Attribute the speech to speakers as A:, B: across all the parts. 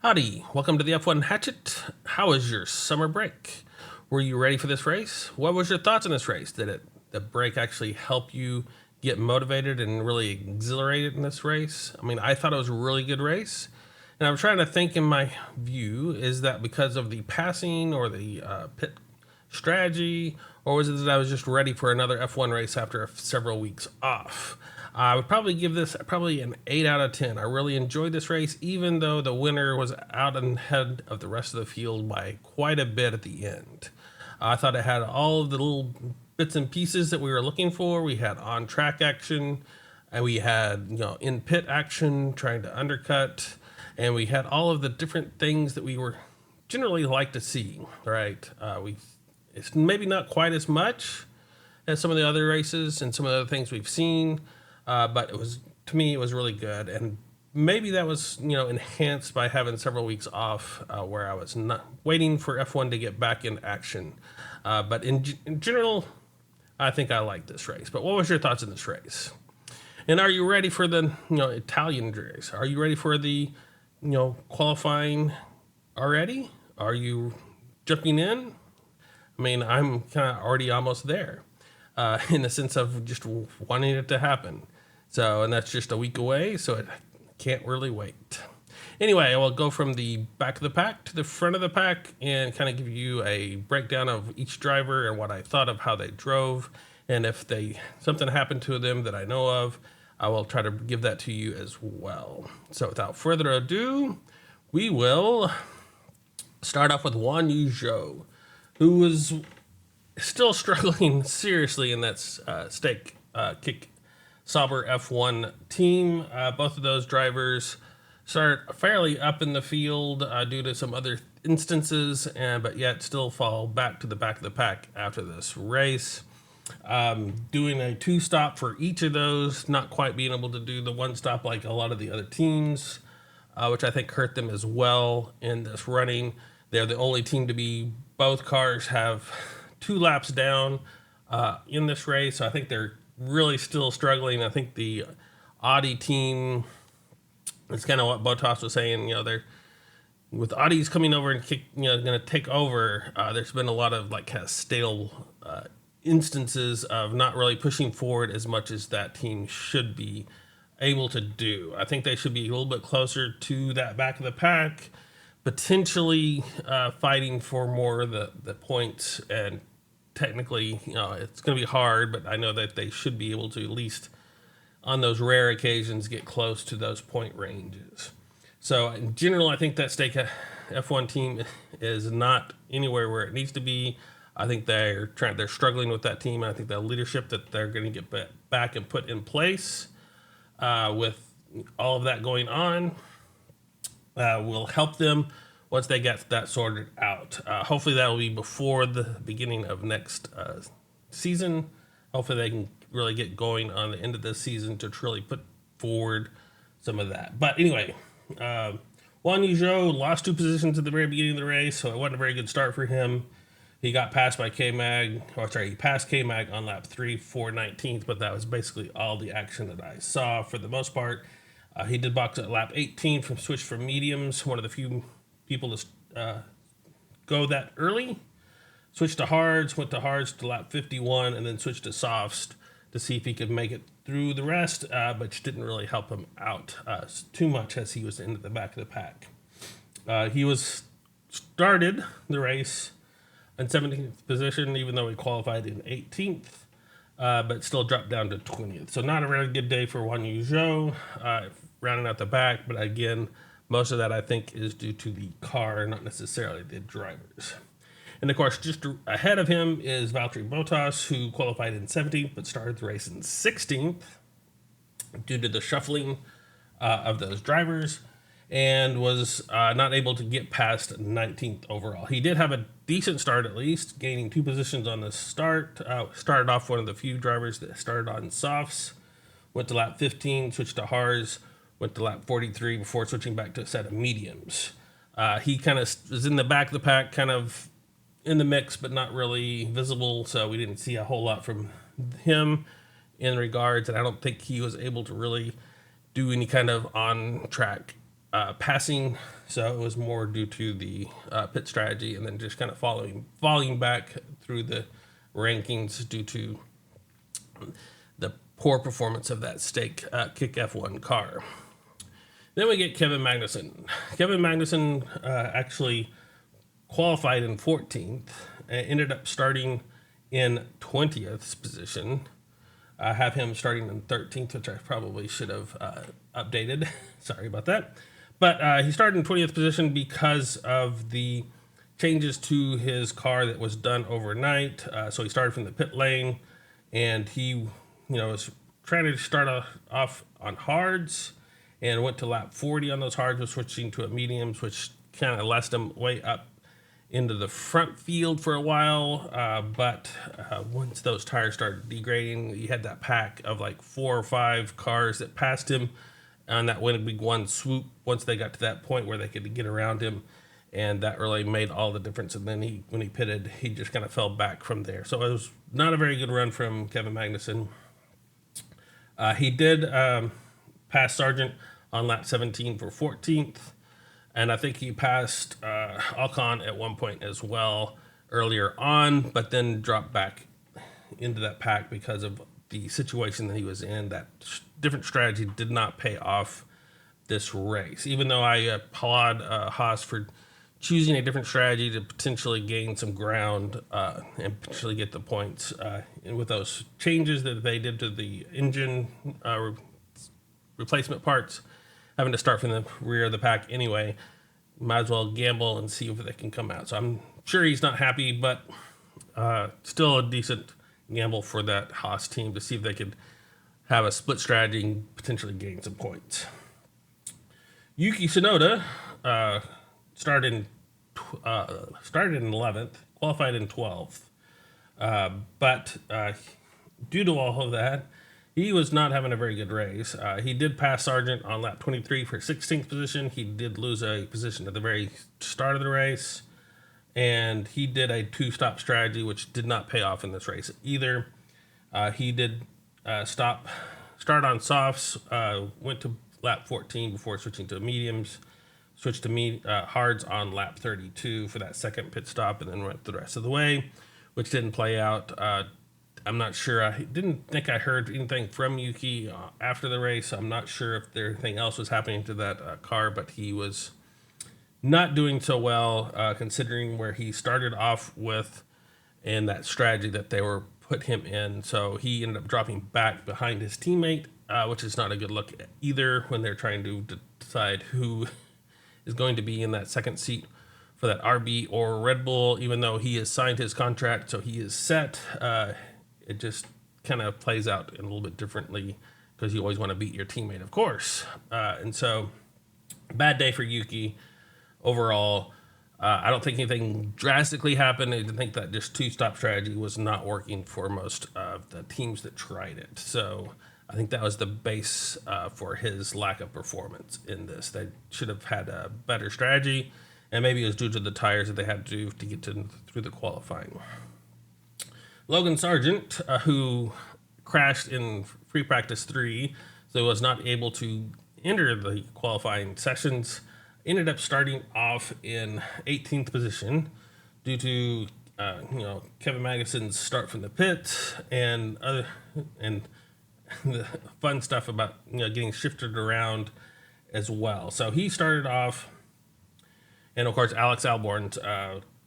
A: Howdy, welcome to the F1 Hatchet. How was your summer break? Were you ready for this race? What was your thoughts on this race? Did the break actually help you get motivated and really exhilarated in this race? I mean, I thought it was a really good race. And I'm trying to think in my view, is that because of the passing or the pit strategy, or was it that I was just ready for another F1 race after several weeks off? I would probably give this probably an 8 out of 10. I really enjoyed this race, even though the winner was out ahead of the rest of the field by quite a bit at the end. I thought it had all of the little bits and pieces that we were looking for. We had on-track action, and we had in-pit action, trying to undercut, and we had all of the different things that we were generally like to see. Right? It's maybe not quite as much as some of the other races and some of the other things we've seen. But it was, to me, it was really good, and maybe that was enhanced by having several weeks off, where I was not waiting for F1 to get back in action. But in general, I think I like this race. But what was your thoughts on this race? And are you ready for the Italian race? Are you ready for the qualifying already? Are you jumping in? I mean, I'm kind of already almost there, in the sense of just wanting it to happen. So, and that's just a week away, so I can't really wait. Anyway, I will go from the back of the pack to the front of the pack and kind of give you a breakdown of each driver and what I thought of how they drove. And if something happened to them that I know of, I will try to give that to you as well. So without further ado, we will start off with Jon Carpenter, who was still struggling seriously in that stake kick Sauber F1 team. Both of those drivers start fairly up in the field due to some other instances, but yet still fall back to the back of the pack after this race. Doing a 2-stop for each of those, not quite being able to do the 1-stop like a lot of the other teams, which I think hurt them as well in this running. They're the only team to be, both cars have 2 laps down in this race, so I think they're really still struggling. I think the Audi team, it's kind of what Bottas was saying, they're with Audis coming over and going to take over. There's been a lot of kind of stale instances of not really pushing forward as much as that team should be able to do. I think they should be a little bit closer to that back of the pack, potentially fighting for more of the points. And technically, it's going to be hard, but I know that they should be able to, at least on those rare occasions, get close to those point ranges. So in general, I think that stake F1 team is not anywhere where it needs to be. I think they're struggling with that team. I think the leadership that they're going to get back and put in place with all of that going on will help them once they get that sorted out. Hopefully that will be before the beginning of next season. Hopefully they can really get going on the end of this season to truly put forward some of that. But anyway, Jon Carpenter lost 2 positions at the very beginning of the race, so it wasn't a very good start for him. He got passed by he passed K-Mag on lap 3 for 19th, but that was basically all the action that I saw for the most part. He did box at lap 18 from switch from mediums, one of the few people to go that early. Switched to hards, went to hards to lap 51, and then switched to softs to see if he could make it through the rest, but didn't really help him out too much as he was into the back of the pack. He started the race in 17th position, even though he qualified in 18th, but still dropped down to 20th. So not a very good day for Jon Carpenter, rounding out the back, but again, most of that, I think, is due to the car, not necessarily the drivers. And, of course, just ahead of him is Valtteri Bottas, who qualified in 17th but started the race in 16th due to the shuffling of those drivers and was not able to get past 19th overall. He did have a decent start, at least, gaining 2 positions on the start. Started off one of the few drivers that started on softs, went to lap 15, switched to hards, went to lap 43 before switching back to a set of mediums. He kind of was in the back of the pack, kind of in the mix, but not really visible, so we didn't see a whole lot from him in regards, and I don't think he was able to really do any kind of on-track passing, so it was more due to the pit strategy, and then just kind of falling back through the rankings due to the poor performance of that stake kick F1 car. Then we get Kevin Magnussen. Kevin Magnussen actually qualified in 14th, ended up starting in 20th position. I have him starting in 13th, which I probably should have updated. Sorry about that. But he started in 20th position because of the changes to his car that was done overnight. So he started from the pit lane, and he, was trying to start off on hards, and went to lap 40 on those hards, was switching to a mediums, which kind of left him way up into the front field for a while. But once those tires started degrading, he had that pack of like 4 or 5 cars that passed him on that one swoop once they got to that point where they could get around him. And that really made all the difference. And then when he pitted, he just kind of fell back from there. So it was not a very good run from Kevin Magnussen. He did pass Sargent on lap 17 for 14th. And I think he passed Alcon at one point as well earlier on, but then dropped back into that pack because of the situation that he was in. That different strategy did not pay off this race. Even though I applaud Haas for choosing a different strategy to potentially gain some ground and potentially get the points. And with those changes that they did to the engine replacement parts, having to start from the rear of the pack anyway, might as well gamble and see if they can come out. So I'm sure he's not happy, but still a decent gamble for that Haas team to see if they could have a split strategy and potentially gain some points. Yuki Tsunoda started in 11th, qualified in 12th, but due to all of that, he was not having a very good race. He did pass Sargent on lap 23 for 16th position. He did lose a position at the very start of the race, and he did a 2-stop strategy, which did not pay off in this race either. He did start on softs, went to lap 14 before switching to mediums, switched to hards on lap 32 for that second pit stop, and then went the rest of the way, which didn't play out. I'm not sure. I didn't think I heard anything from Yuki after the race. I'm not sure if anything else was happening to that car, but he was not doing so well considering where he started off with and that strategy that they were put him in. So he ended up dropping back behind his teammate, which is not a good look either when they're trying to decide who is going to be in that second seat for that RB or Red Bull, even though he has signed his contract, so he is set. It just kind of plays out a little bit differently because you always want to beat your teammate, of course. And so, bad day for Yuki overall. I don't think anything drastically happened. I think that just 2-stop strategy was not working for most of the teams that tried it. So I think that was the base for his lack of performance in this. They should have had a better strategy, and maybe it was due to the tires that they had to do to get through the qualifying. Logan Sargent, who crashed in free practice 3, so was not able to enter the qualifying sessions, ended up starting off in 18th position due to Kevin Magnussen's start from the pit and the fun stuff about getting shifted around as well. So he started off, and of course Alex Albon's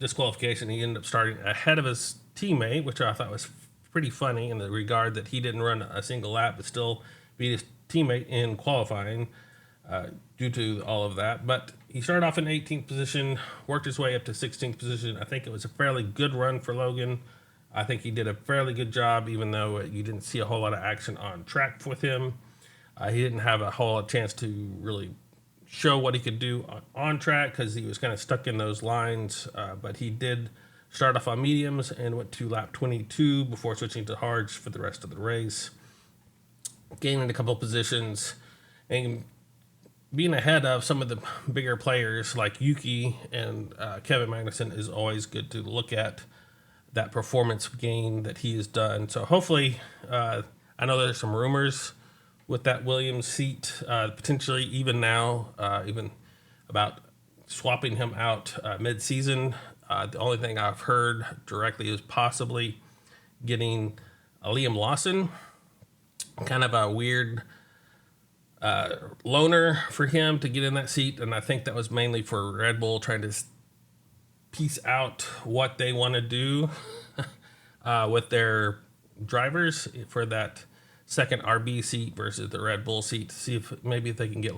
A: disqualification. He ended up starting ahead of his teammate, which I thought was pretty funny in the regard that he didn't run a single lap but still beat his teammate in qualifying due to all of that. But he started off in 18th position, worked his way up to 16th position. I think it was a fairly good run for Logan. I think he did a fairly good job, even though you didn't see a whole lot of action on track with him. He didn't have a whole lot of chance to really show what he could do on track because he was kind of stuck in those lines. But he did start off on mediums and went to lap 22 before switching to hards for the rest of the race, gaining a couple positions and being ahead of some of the bigger players like Yuki and Kevin Magnussen is always good to look at that performance gain that he has done. So hopefully, I know there's some rumors with that Williams seat, potentially even now, even about swapping him out mid-season. The only thing I've heard directly is possibly getting Liam Lawson, kind of a weird loaner for him to get in that seat. And I think that was mainly for Red Bull trying to piece out what they want to do with their drivers for that second RB seat versus the Red Bull seat, to see if maybe if they can get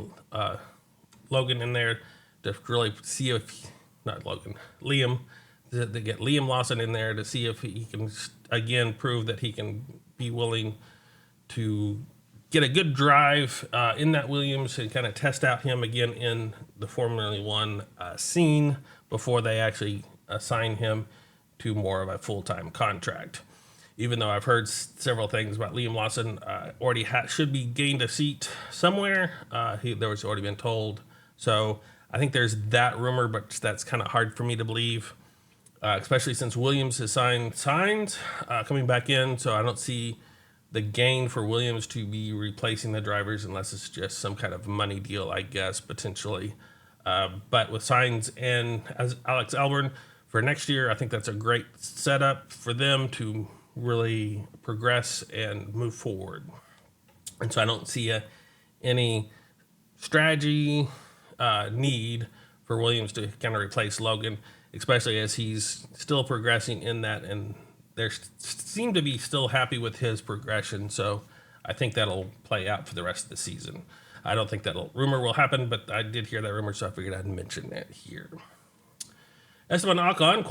A: Logan in there to really see if, not Logan, Liam, to get Liam Lawson in there to see if he can again prove that he can be willing to get a good drive in that Williams and kind of test out him again in the Formula One scene before they actually assign him to more of a full-time contract. Even though I've heard several things about Liam Lawson, already should be gained a seat somewhere. There was already been told. So I think there's that rumor, but that's kind of hard for me to believe, especially since Williams has signed signs coming back in. So I don't see the gain for Williams to be replacing the drivers unless it's just some kind of money deal, I guess, potentially. But with Sainz and as Alex Albon for next year, I think that's a great setup for them to really progress and move forward. And so I don't see any strategy need for Williams to kind of replace Logan, especially as he's still progressing in that, and they seem to be still happy with his progression. So I think that'll play out for the rest of the season. I don't think that rumor will happen, but I did hear that rumor, so I figured I'd mention it here. Esteban Ocon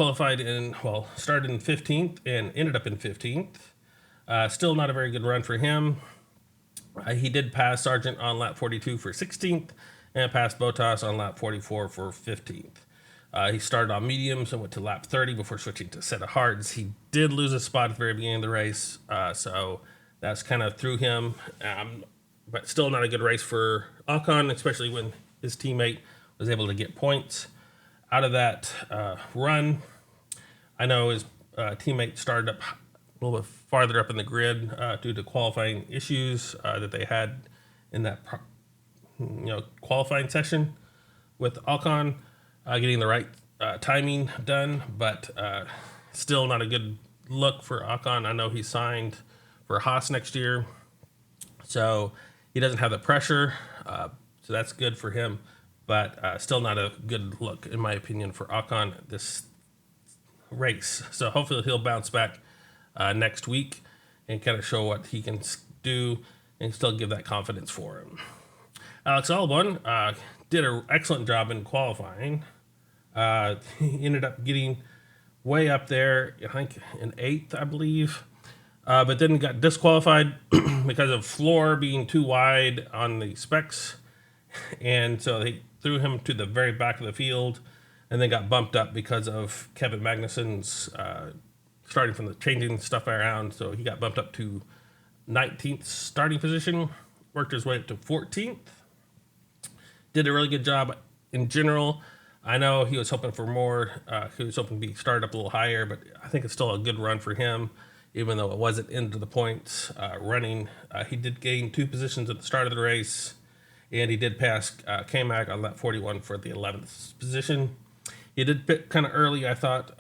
A: started in 15th and ended up in 15th. Still not a very good run for him. He did pass Sargent on lap 42 for 16th and passed Bottas on lap 44 for 15th. He started on mediums and went to lap 30 before switching to set of hards. He did lose a spot at the very beginning of the race, so that's kind of threw him. But still not a good race for Ocon, especially when his teammate was able to get points out of that run. I know his teammate started up a little bit farther up in the grid due to qualifying issues that they had in that qualifying session with Ocon getting the right timing done, but still not a good look for Ocon. I know he signed for Haas next year, so he doesn't have the pressure, so that's good for him. But still not a good look, in my opinion, for Ocon this race. So hopefully he'll bounce back next week and kind of show what he can do and still give that confidence for him. Alex Albon did an excellent job in qualifying. He ended up getting way up there, I think in 8th, I believe. But then got disqualified because of floor being too wide on the specs. And so they threw him to the very back of the field and then got bumped up because of Kevin Magnussen's starting from the changing stuff around. So he got bumped up to 19th starting position, worked his way up to 14th. Did a really good job in general. I know he was hoping for more. He was hoping to be started up a little higher, but I think it's still a good run for him, even though it wasn't into the points running. He did gain 2 positions at the start of the race, and he did pass K-Mag on lap 41 for the 11th position. He did pit kind of early, I thought,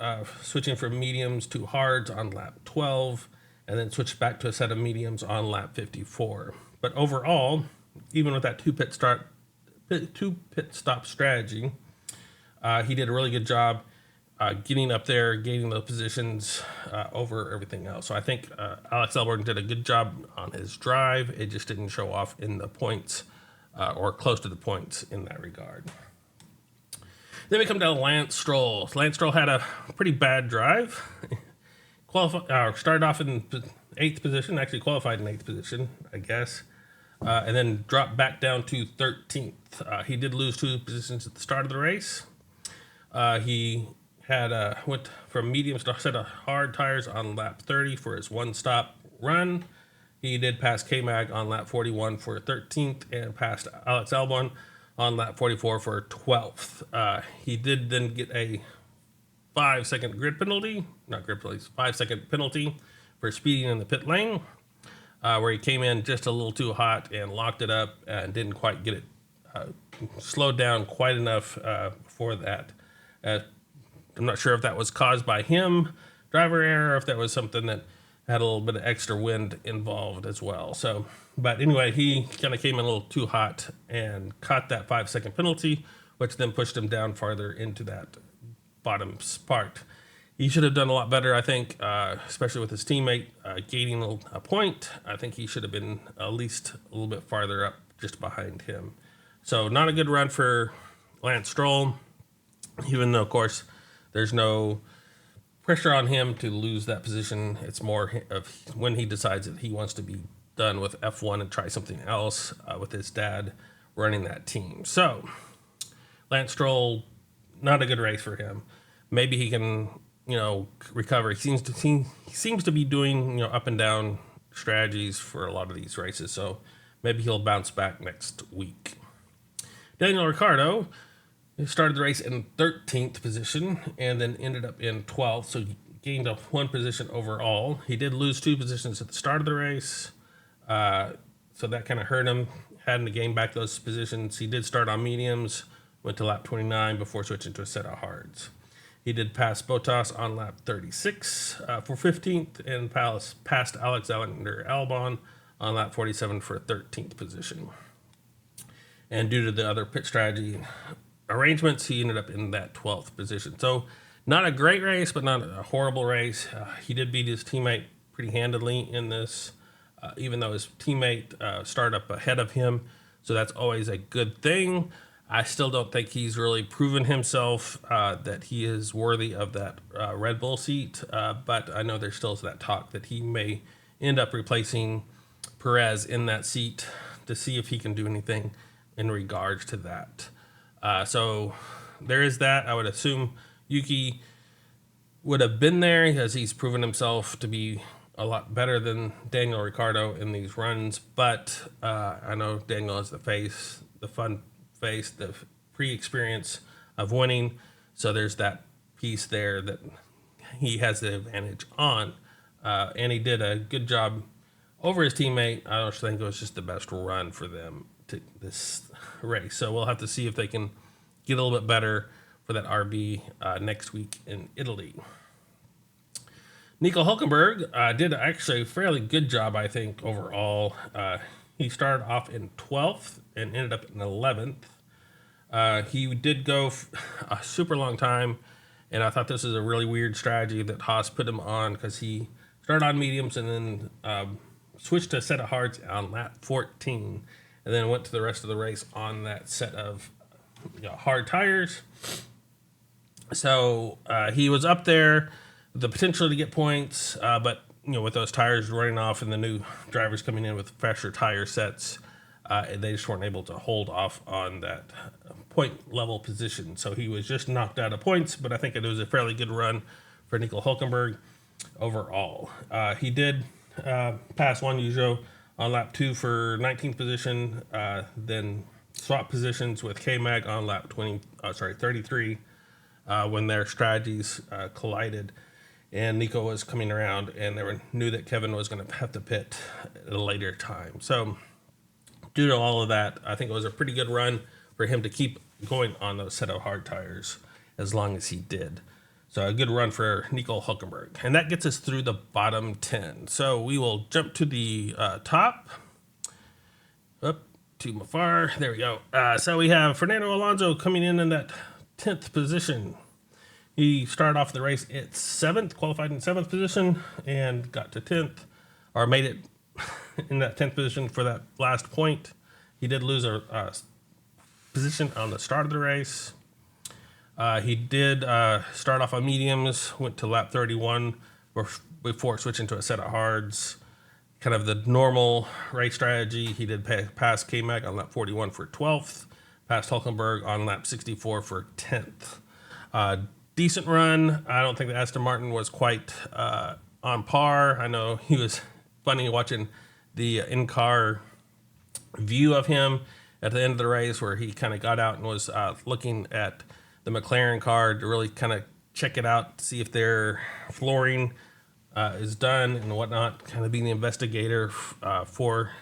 A: switching from mediums to hards on lap 12, and then switched back to a set of mediums on lap 54. But overall, even with that 2 pit stop strategy, he did a really good job getting up there, gaining those positions over everything else. So I think Alex Albon did a good job on his drive. It just didn't show off in the points or close to the points in that regard. Then we come down to Lance Stroll. Lance Stroll had a pretty bad drive. Started off in 8th position, actually qualified in 8th position, I guess, and then dropped back down to 13th. He did lose 2 positions at the start of the race. He had went from mediums to a set of hard tires on lap 30 for his one-stop run. He did pass K-Mag on lap 41 for 13th and passed Alex Albon on lap 44 for 12th. He did then get a 5-second grid penalty, not grid penalties, 5-second penalty for speeding in the pit lane, where he came in just a little too hot and locked it up and didn't quite get it slowed down quite enough for that. I'm not sure if that was caused by him, driver error, or if that was something that had a little bit of extra wind involved as well. So, but anyway, he kind of came in a little too hot and caught that 5-second penalty, which then pushed him down farther into that bottom part. He should have done a lot better, I think, especially with his teammate gaining a point. I think he should have been at least a little bit farther up just behind him. So not a good run for Lance Stroll, even though, of course, there's no pressure on him to lose that position. It's more of when he decides that he wants to be done with F1 and try something else with his dad running that team. So Lance Stroll, not a good race for him. Maybe he can, recover. He seems to be doing, up and down strategies for a lot of these races. So maybe he'll bounce back next week. Daniel Ricciardo, he started the race in 13th position and then ended up in 12th, so he gained up 1 position overall. He did lose 2 positions at the start of the race, so that kind of hurt him, having to gain back those positions. He did start on mediums, went to lap 29 before switching to a set of hards. He did pass Bottas on lap 36 for 15th and passed Alexander Albon on lap 47 for 13th position. And due to the other pit strategy arrangements, he ended up in that 12th position. So not a great race, but not a horrible race. He did beat his teammate pretty handily in this, even though his teammate started up ahead of him. So that's always a good thing. I still don't think he's really proven himself that he is worthy of that Red Bull seat. But I know there's still that talk that he may end up replacing Perez in that seat to see if he can do anything in regards to that. So there is that. I would assume Yuki would have been there because he's proven himself to be a lot better than Daniel Ricciardo in these runs. But I know Daniel is the face, the fun face, the pre-experience of winning. So there's that piece there that he has the advantage on. And he did a good job over his teammate. I don't think it was just the best run for them to this race. So we'll have to see if they can get a little bit better for that RB next week in Italy. Nico Hülkenberg did actually a fairly good job, I think, overall. He started off in 12th and ended up in 11th. He did go a super long time, and I thought this was a really weird strategy that Haas put him on because he started on mediums and then switched to a set of hards on lap 14. And then went to the rest of the race on that set of hard tires. So he was up there with the potential to get points, but with those tires running off and the new drivers coming in with fresher tire sets, they just weren't able to hold off on that point level position. So he was just knocked out of points, but I think it was a fairly good run for Nico Hülkenberg overall. He did pass Juan Yuzo on lap 2 for 19th position, then swap positions with K-Mag on lap 33 when their strategies collided. And Nico was coming around, and they knew that Kevin was going to have to pit at a later time. So due to all of that, I think it was a pretty good run for him to keep going on those set of hard tires as long as he did. So a good run for Nico Hülkenberg. And that gets us through the bottom 10. So we will jump to the top. Up to my far. There we go. So we have Fernando Alonso coming in that 10th position. He started off the race at 7th, qualified in 7th position, and got to 10th, or made it in that 10th position for that last point. He did lose a position on the start of the race. He did start off on mediums, went to lap 31 before switching to a set of hards. Kind of the normal race strategy. He did pass K-Mag on lap 41 for 12th, passed Hülkenberg on lap 64 for 10th. Decent run. I don't think the Aston Martin was quite on par. I know he was funny watching the in-car view of him at the end of the race where he kind of got out and was looking at the McLaren car to really kind of check it out, see if their flooring is done and whatnot, kind of being the investigator for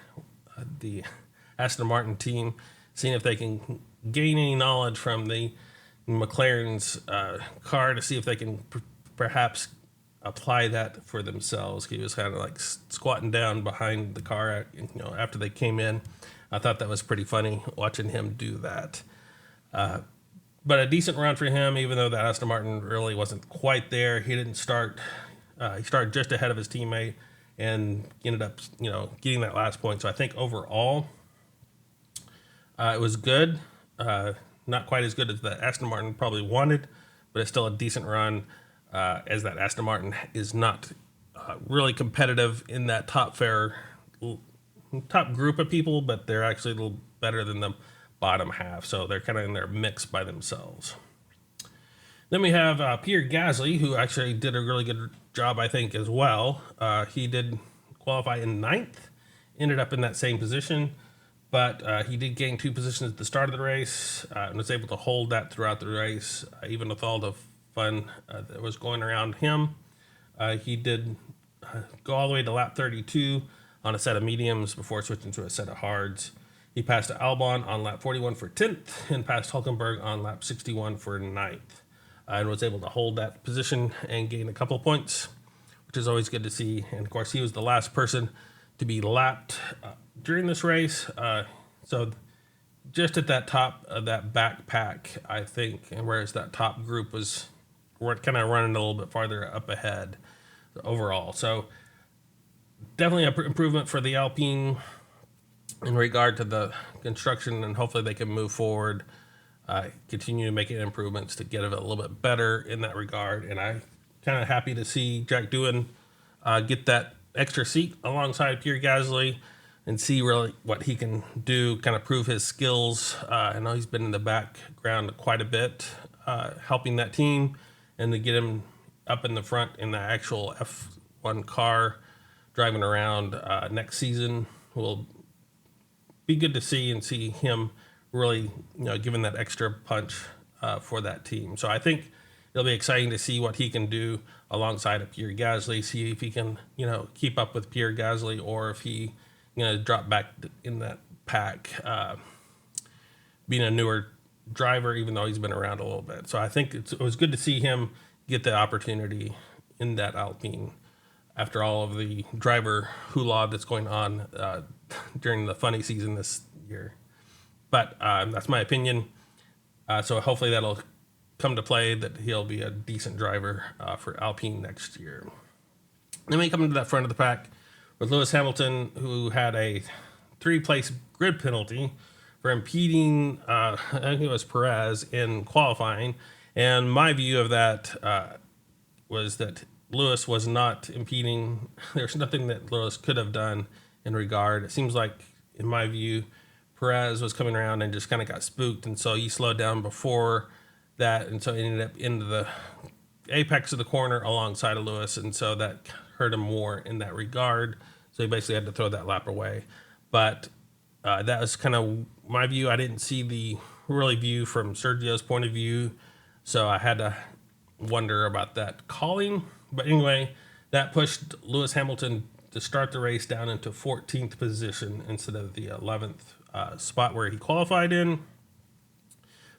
A: the Aston Martin team, seeing if they can gain any knowledge from the McLaren's car to see if they can perhaps apply that for themselves. He was kind of like squatting down behind the car, after they came in. I thought that was pretty funny watching him do that. But a decent run for him, even though that Aston Martin really wasn't quite there. He didn't start. He started just ahead of his teammate and ended up, getting that last point. So I think overall, it was good. Not quite as good as the Aston Martin probably wanted, but it's still a decent run, as that Aston Martin is not really competitive in that top group of people, but they're actually a little better than the bottom half. So they're kind of in their mix by themselves. Then we have Pierre Gasly, who actually did a really good job, I think, as well. He did qualify in 9th, ended up in that same position, but he did gain 2 positions at the start of the race and was able to hold that throughout the race, even with all the fun that was going around him. He did go all the way to lap 32 on a set of mediums before switching to a set of hards. He passed Albon on lap 41 for 10th and passed Hulkenberg on lap 61 for 9th. And was able to hold that position and gain a couple points, which is always good to see. And of course, he was the last person to be lapped during this race. So just at that top of that back pack, I think, and whereas that top group was kind of running a little bit farther up ahead overall. So definitely an improvement for the Alpine in regard to the construction, and hopefully they can move forward, continue to make improvements to get it a little bit better in that regard. And I'm kind of happy to see Jack Doohan get that extra seat alongside Pierre Gasly and see really what he can do, kind of prove his skills. I know he's been in the background quite a bit, helping that team, and to get him up in the front in the actual F1 car driving around next season will be good to see, and see him really, giving that extra punch for that team. So I think it'll be exciting to see what he can do alongside of Pierre Gasly, see if he can, keep up with Pierre Gasly, or if he, drop back in that pack, being a newer driver, even though he's been around a little bit. So I think it was good to see him get the opportunity in that Alpine after all of the driver hula that's going on during the funny season this year. But that's my opinion. So hopefully that'll come to play, that he'll be a decent driver for Alpine next year. Then we come into that front of the pack with Lewis Hamilton, who had a 3-place grid penalty for impeding, I think it was Perez, in qualifying. And my view of that was that Lewis was not impeding. There's nothing that Lewis could have done in regard. It seems like, in my view, Perez was coming around and just kind of got spooked, and so he slowed down before that, and so he ended up into the apex of the corner alongside of Lewis, and so that hurt him more in that regard. So he basically had to throw that lap away. But that was kind of my view. I didn't see the really view from Sergio's point of view, so I had to wonder about that calling. But anyway, that pushed Lewis Hamilton to start the race down into 14th position instead of the 11th spot where he qualified in.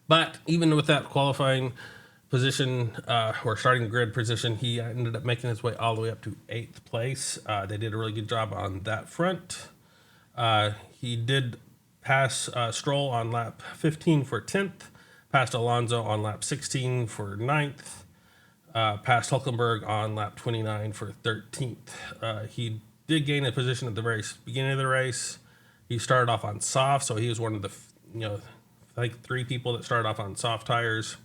A: But even with that qualifying position, or starting grid position, he ended up making his way all the way up to 8th place. They did a really good job on that front. He did pass Stroll on lap 15 for 10th, passed Alonso on lap 16 for 9th, passed Hulkenberg on lap 29 for 13th. He did gain a position at the very beginning of the race. He started off on soft, so he was one of the, I think 3 people that started off on soft tires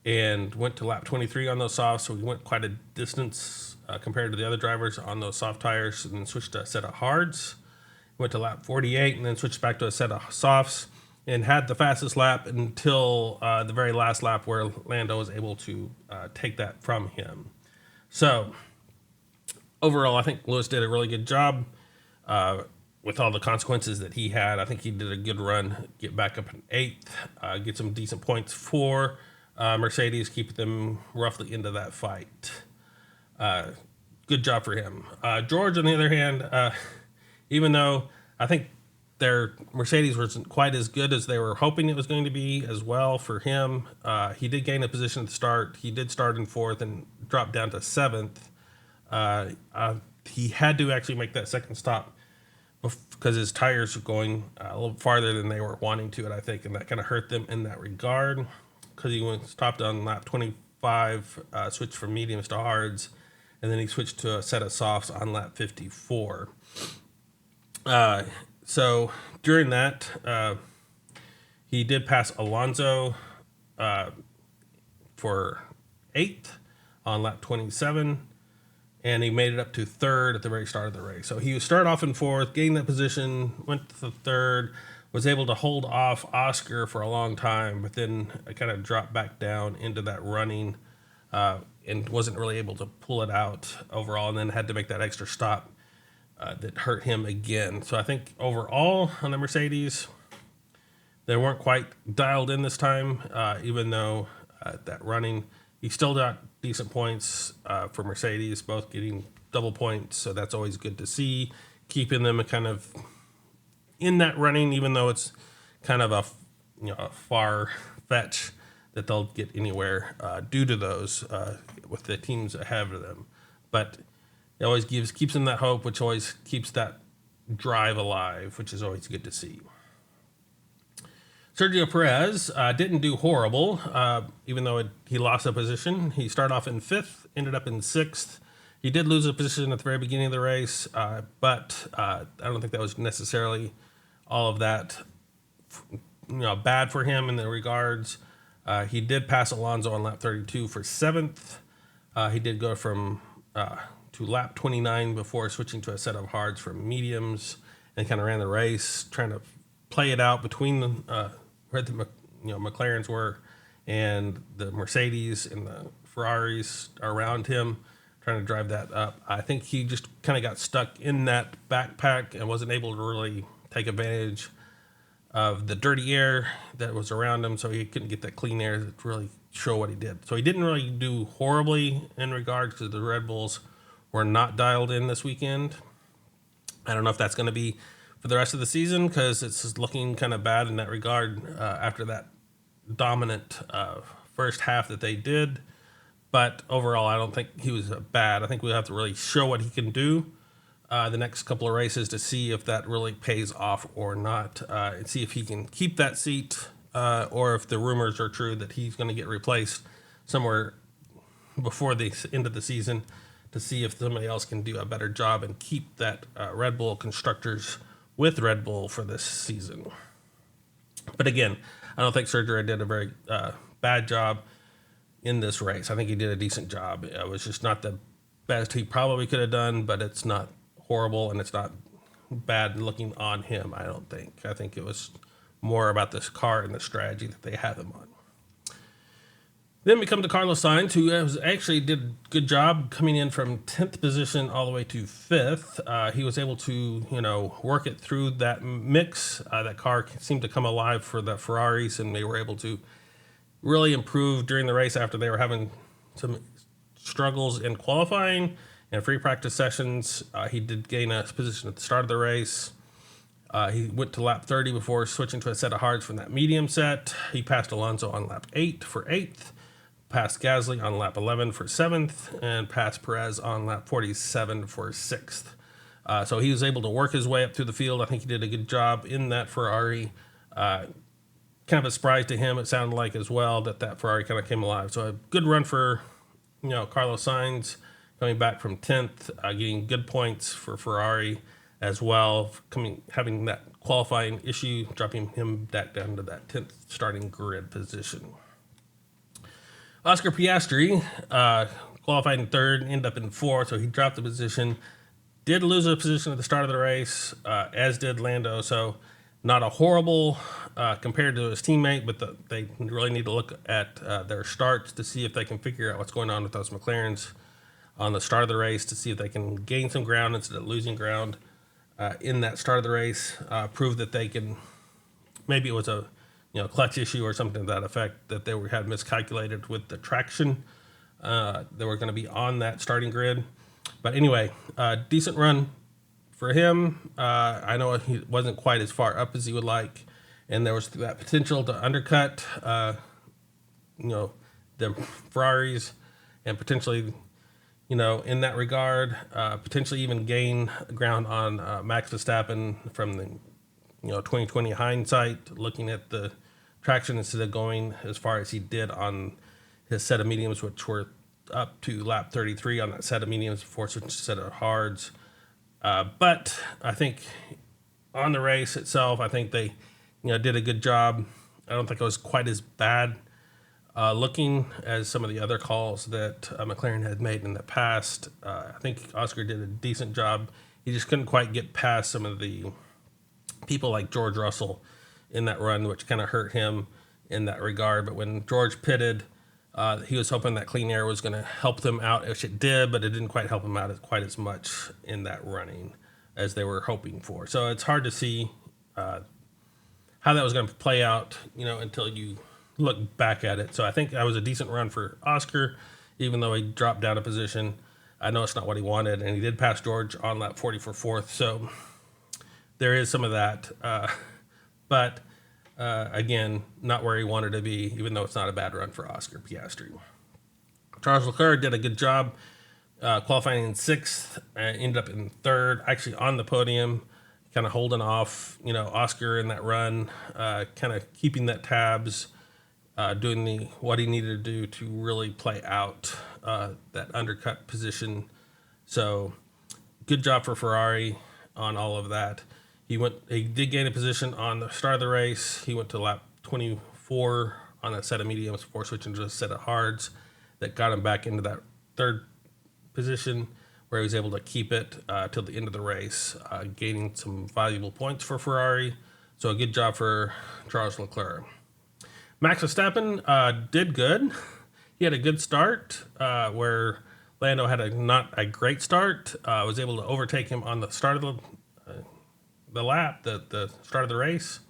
A: and went to lap 23 on those softs. So he went quite a distance compared to the other drivers on those soft tires, and then switched to a set of hards. Went to lap 48 and then switched back to a set of softs and had the fastest lap until the very last lap, where Lando was able to take that from him. So overall, I think Lewis did a really good job with all the consequences that he had. I think he did a good run, get back up in 8th, get some decent points for Mercedes, keep them roughly into that fight. Good job for him. George, on the other hand, even though I think their Mercedes wasn't quite as good as they were hoping it was going to be as well for him. He did gain a position at the start. He did start in fourth and dropped down to seventh. He had to actually make that second stop because his tires were going a little farther than they were wanting to, and I think, and that kind of hurt them in that regard because he stopped on lap 25, switched from mediums to hards, and then he switched to a set of softs on lap 54. So during that, he did pass Alonso for 8th on lap 27. And he made it up to 3rd at the very start of the race. So he started off in 4th, gained that position, went to the 3rd, was able to hold off Oscar for a long time, but then kind of dropped back down into that running and wasn't really able to pull it out overall, and then had to make that extra stop that hurt him again. So I think overall on the Mercedes, they weren't quite dialed in this time, even though that running, he still got decent points for Mercedes, both getting double points, so that's always good to see. Keeping them kind of in that running, even though it's kind of a far fetch that they'll get anywhere due to those with the teams ahead of them. But it always keeps them that hope, which always keeps that drive alive, which is always good to see. Sergio Perez didn't do horrible, even though he lost a position. He started off in 5th, ended up in 6th. He did lose a position at the very beginning of the race, but I don't think that was necessarily all of that bad for him in the regards. He did pass Alonso on lap 32 for 7th. He did go from to lap 29 before switching to a set of hards from mediums, and kind of ran the race, trying to play it out between where the McLarens were and the Mercedes and the Ferraris around him, trying to drive that up. I think he just kind of got stuck in that backpack and wasn't able to really take advantage of the dirty air that was around him, so he couldn't get that clean air to really show what he did. So he didn't really do horribly in regards to the Red Bulls were not dialed in this weekend. I don't know if that's going to be for the rest of the season, because it's looking kind of bad in that regard after that dominant first half that they did. But overall, I don't think he was bad. I think we have to really show what he can do the next couple of races to see if that really pays off or not, and see if he can keep that seat or if the rumors are true that he's going to get replaced somewhere before the end of the season, to see if somebody else can do a better job and keep that Red Bull constructors with Red Bull for this season. But again, I don't think Sergio did a very bad job in this race. I think he did a decent job. It was just not the best he probably could have done, but it's not horrible and it's not bad looking on him, I don't think. I think it was more about this car and the strategy that they have him on. Then we come to Carlos Sainz, who actually did a good job coming in from 10th position all the way to 5th. He was able to, work it through that mix. That car seemed to come alive for the Ferraris, and they were able to really improve during the race after they were having some struggles in qualifying and free practice sessions. He did gain a position at the start of the race. He went to lap 30 before switching to a set of hards from that medium set. He passed Alonso on lap 8 for 8th. Passed Gasly on lap 11 for 7th, and passed Perez on lap 47 for 6th. So he was able to work his way up through the field. I think he did a good job in that Ferrari. Kind of a surprise to him, it sounded like as well, that Ferrari kind of came alive. So a good run for Carlos Sainz, coming back from 10th, getting good points for Ferrari as well, having that qualifying issue, dropping him back down to that 10th starting grid position. Oscar Piastri qualified in 3rd, ended up in 4th, so he dropped the position. Did lose a position at the start of the race, as did Lando, so not a horrible compared to his teammate, but they really need to look at their starts to see if they can figure out what's going on with those McLarens on the start of the race, to see if they can gain some ground instead of losing ground in that start of the race, prove that they can, maybe it was a clutch issue or something to that effect, that they had miscalculated with the traction they were going to be on that starting grid. But anyway, decent run for him. I know he wasn't quite as far up as he would like, and there was that potential to undercut, the Ferraris, and potentially, in that regard, potentially even gain ground on Max Verstappen from the 2020 hindsight, looking at the traction instead of going as far as he did on his set of mediums, which were up to lap 33 on that set of mediums before switching to set of hards. But I think on the race itself, I think they did a good job. I don't think it was quite as bad looking as some of the other calls that McLaren had made in the past. I think Oscar did a decent job. He just couldn't quite get past some of the people like George Russell in that run, which kind of hurt him in that regard. But when George pitted, he was hoping that clean air was going to help them out, which it did, but it didn't quite help him out quite as much in that running as they were hoping for. So it's hard to see how that was going to play out, until you look back at it. So I think that was a decent run for Oscar, even though he dropped down a position. I know it's not what he wanted, and he did pass George on lap 40 for fourth. So there is some of that. But again, not where he wanted to be, even though it's not a bad run for Oscar Piastri. Charles Leclerc did a good job qualifying in sixth, ended up in third, actually on the podium, kind of holding off, Oscar in that run, kind of keeping that tabs, doing what he needed to do to really play out that undercut position. So good job for Ferrari on all of that. He did gain a position on the start of the race. He went to lap 24 on a set of mediums before switching to a set of hards that got him back into that third position, where he was able to keep it till the end of the race, gaining some valuable points for Ferrari. So a good job for Charles Leclerc. Max Verstappen did good. He had a good start where Lando had not a great start. Was able to overtake him on the start of the lap, the start of the race.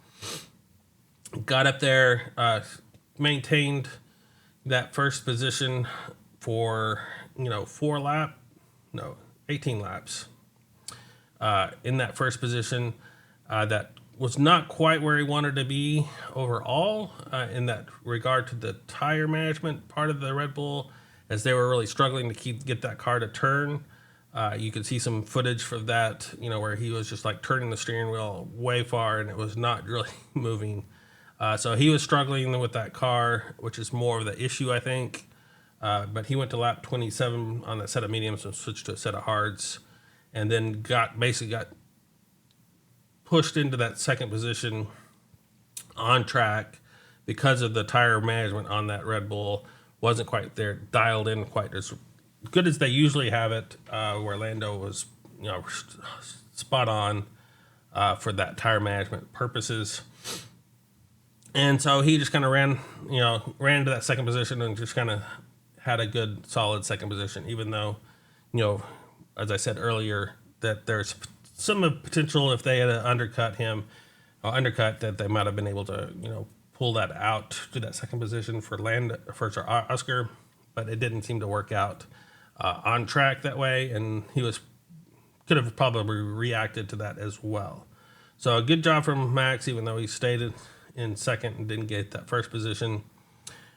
A: Got up there, maintained that first position for 18 laps. In that first position, that was not quite where he wanted to be overall in that regard to the tire management part of the Red Bull, as they were really struggling to get that car to turn. You could see some footage for that, where he was just like turning the steering wheel way far and it was not really moving. So he was struggling with that car, which is more of the issue, I think. But he went to lap 27 on that set of mediums and switched to a set of hards, and then got pushed into that second position on track because of the tire management on that Red Bull wasn't quite there, dialed in quite as good as they usually have it, where Lando was, spot on for that tire management purposes. And so he just kind of ran into that second position and just kind of had a good, solid second position, even though, as I said earlier, that there's some potential if they had undercut that they might have been able to, pull that out to that second position for Oscar, but it didn't seem to work out on track that way, and he could have probably reacted to that as well. So a good job from Max, even though he stayed in second and didn't get that first position,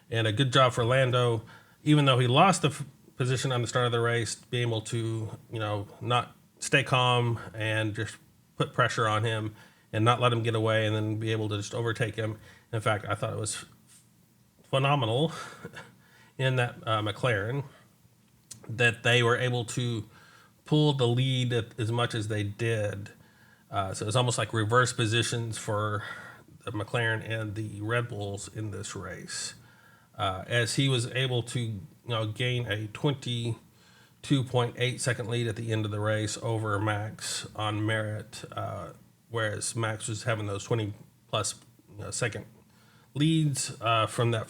A: and a good job for Lando, even though he lost the position on the start of the race, being able to, not stay calm and just put pressure on him and not let him get away, and then be able to just overtake him. In fact, I thought it was phenomenal in that McLaren that they were able to pull the lead as much as they did. So it's almost like reverse positions for the McLaren and the Red Bulls in this race, as he was able to gain a 22.8 second lead at the end of the race over Max on merit, whereas Max was having those 20 plus second leads from that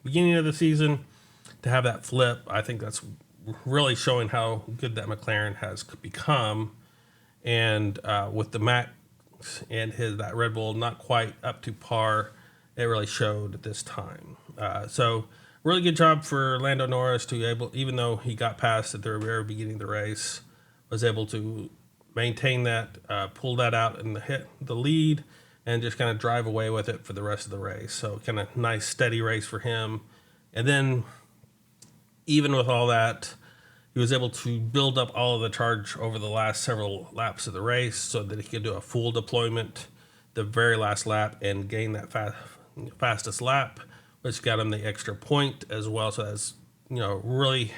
A: beginning of the season. To have that flip, I think that's really showing how good that McLaren has become, and with the Max and that Red Bull not quite up to par, it really showed at this time. So really good job for Lando Norris even though he got past at the very beginning of the race, was able to maintain that, pull that out and hit the lead, and just kind of drive away with it for the rest of the race. So kind of nice steady race for him. And then even with all that, he was able to build up all of the charge over the last several laps of the race so that he could do a full deployment the very last lap and gain that fastest lap, which got him the extra point as well. So that's, really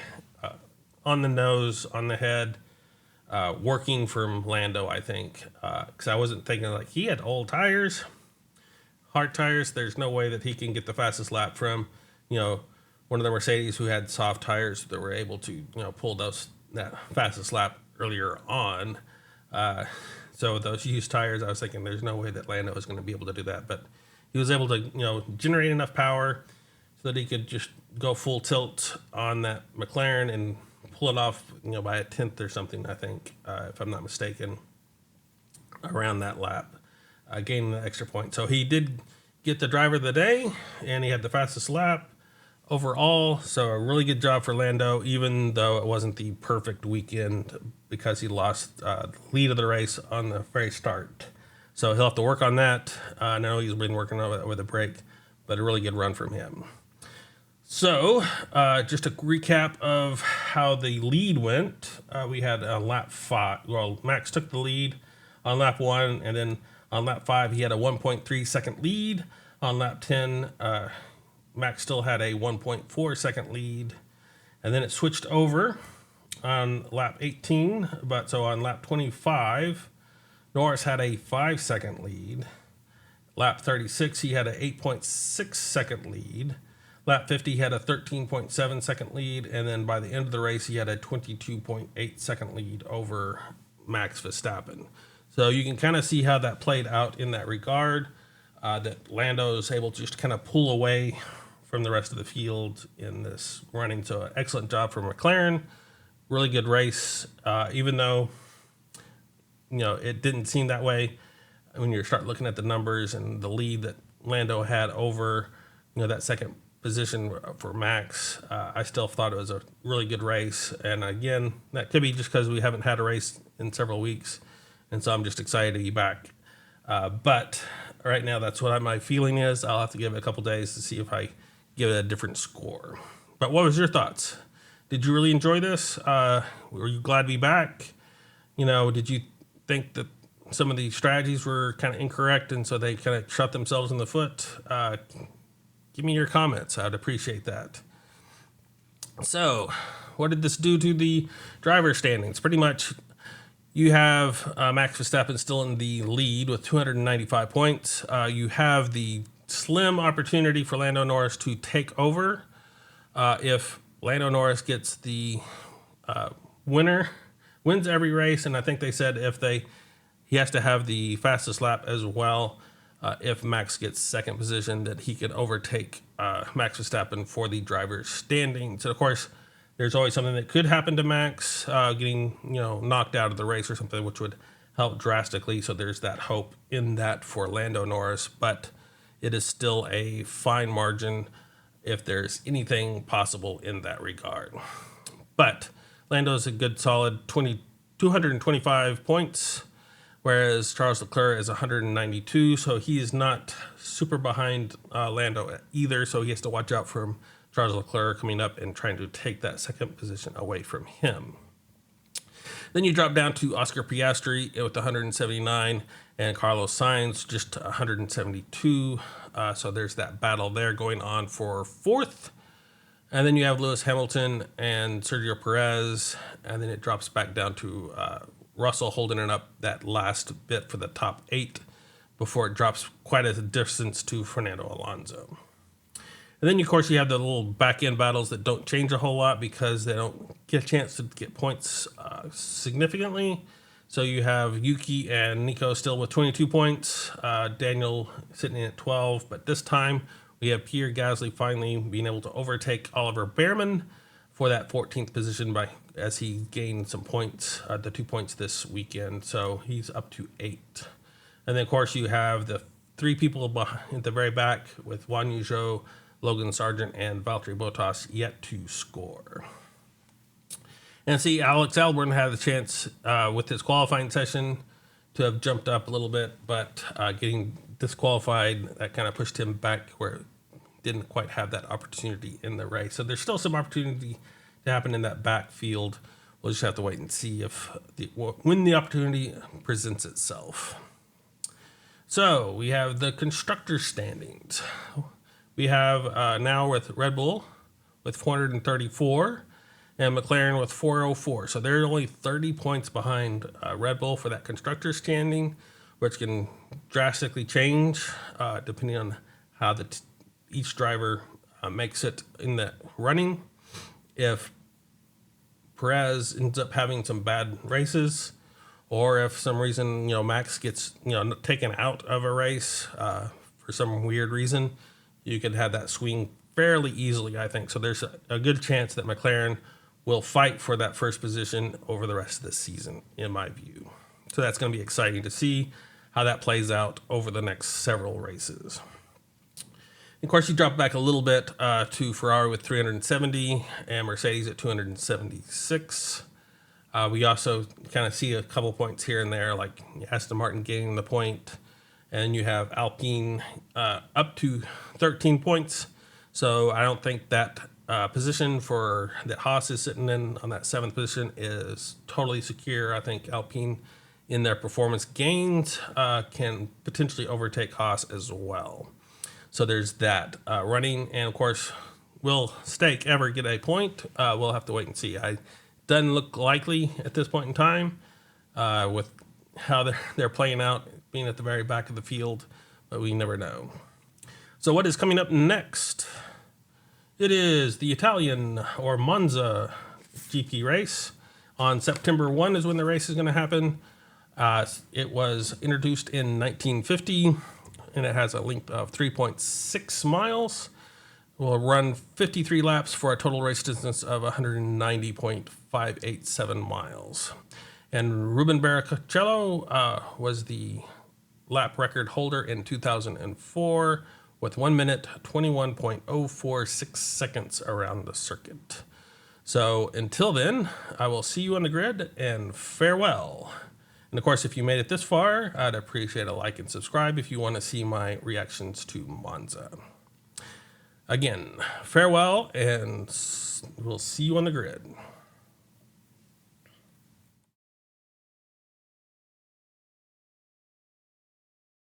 A: on the nose, on the head, working from Lando, I think. Because I wasn't thinking like he had old tires, hard tires. There's no way that he can get the fastest lap from, one of the Mercedes who had soft tires that were able to, pull that fastest lap earlier on. So with those used tires, I was thinking there's no way that Lando was going to be able to do that. But he was able to, generate enough power so that he could just go full tilt on that McLaren and pull it off, by a tenth or something, I think, if I'm not mistaken, around that lap, gaining the extra point. So he did get the driver of the day, and he had the fastest lap overall. So a really good job for Lando, even though it wasn't the perfect weekend because he lost the lead of the race on the very start. So he'll have to work on that. I know he's been working on it with a break, but a really good run from him. So just a recap of how the lead went. We had lap 5. Well, Max took the lead on lap 1, and then on lap 5, he had a 1.3 second lead. On lap 10, Max still had a 1.4 second lead, and then it switched over on lap 18. But so on lap 25, Norris had a 5 second lead. Lap 36, he had a 8.6 second lead. Lap 50, he had a 13.7 second lead, and then by the end of the race, he had a 22.8 second lead over Max Verstappen. So you can kind of see how that played out in that regard, that Lando is able to just kind of pull away from the rest of the field in this running. So excellent job for McLaren. Really good race, even though, it didn't seem that way when you start looking at the numbers and the lead that Lando had over, that second position for Max. I still thought it was a really good race. And again, that could be just because we haven't had a race in several weeks. And so I'm just excited to be back. But right now, that's what my feeling is. I'll have to give it a couple days to see if I give it a different score. But what was your thoughts? Did you really enjoy this? Were you glad to be back? Did you think that some of the strategies were kind of incorrect and so they kind of shot themselves in the foot? Give me your comments. I'd appreciate that. So, what did this do to the driver standings? Pretty much, you have Max Verstappen still in the lead with 295 points. You have the slim opportunity for Lando Norris to take over. If Lando Norris gets the wins every race, and I think they said he has to have the fastest lap as well. If Max gets second position, that he could overtake Max Verstappen for the driver's standings. So of course, there's always something that could happen to Max, getting knocked out of the race or something, which would help drastically. So there's that hope in that for Lando Norris, but it is still a fine margin if there's anything possible in that regard. But Lando's a good solid 225 points. Whereas Charles Leclerc is 192, so he is not super behind Lando either, so he has to watch out for Charles Leclerc coming up and trying to take that second position away from him. Then you drop down to Oscar Piastri with 179 and Carlos Sainz just 172, so there's that battle there going on for fourth. And then you have Lewis Hamilton and Sergio Perez, and then it drops back down to Russell holding it up that last bit for the top 8 before it drops quite a distance to Fernando Alonso. And then, of course, you have the little back-end battles that don't change a whole lot because they don't get a chance to get points significantly. So you have Yuki and Nico still with 22 points, Daniel sitting at 12, but this time we have Pierre Gasly finally being able to overtake Oliver Behrman for that 14th position as he gained some points, the 2 points this weekend. So he's up to 8. And then, of course, you have the 3 people at the very back with Juan Yuzo, Logan Sargent, and Valtteri Bottas yet to score. And see, Alex Albon had the chance with his qualifying session to have jumped up a little bit, but getting disqualified, that kind of pushed him back where he didn't quite have that opportunity in the race. So there's still some opportunity to happen in that backfield. We'll just have to wait and see when the opportunity presents itself. So we have the constructor standings. We have now with Red Bull with 434 and McLaren with 404. So they're only 30 points behind Red Bull for that constructor standing, which can drastically change depending on how each driver makes it in that running. If Perez ends up having some bad races, or if some reason, Max gets, taken out of a race for some weird reason, you could have that swing fairly easily, I think. So there's a good chance that McLaren will fight for that first position over the rest of the season, in my view. So that's going to be exciting to see how that plays out over the next several races. Of course, you drop back a little bit to Ferrari with 370 and Mercedes at 276. We also kind of see a couple points here and there, like Aston Martin gaining the point, and you have Alpine up to 13 points. So I don't think that position that Haas is sitting in on that 7th position is totally secure. I think Alpine, in their performance gains, can potentially overtake Haas as well. So there's that running, and of course, will Stake ever get a point? We'll have to wait and see. Doesn't look likely at this point in time with how they're playing out, being at the very back of the field, but we never know. So what is coming up next? It is the Italian or Monza GP race. On September 1 is when the race is going to happen. It was introduced in 1950, and it has a length of 3.6 miles. We'll run 53 laps for a total race distance of 190.587 miles. And Ruben Barrichello was the lap record holder in 2004 with 1 minute, 21.046 seconds around the circuit. So until then, I will see you on the grid, and farewell. And of course, if you made it this far, I'd appreciate a like and subscribe if you want to see my reactions to Monza. Again, farewell, and we'll see you on the grid.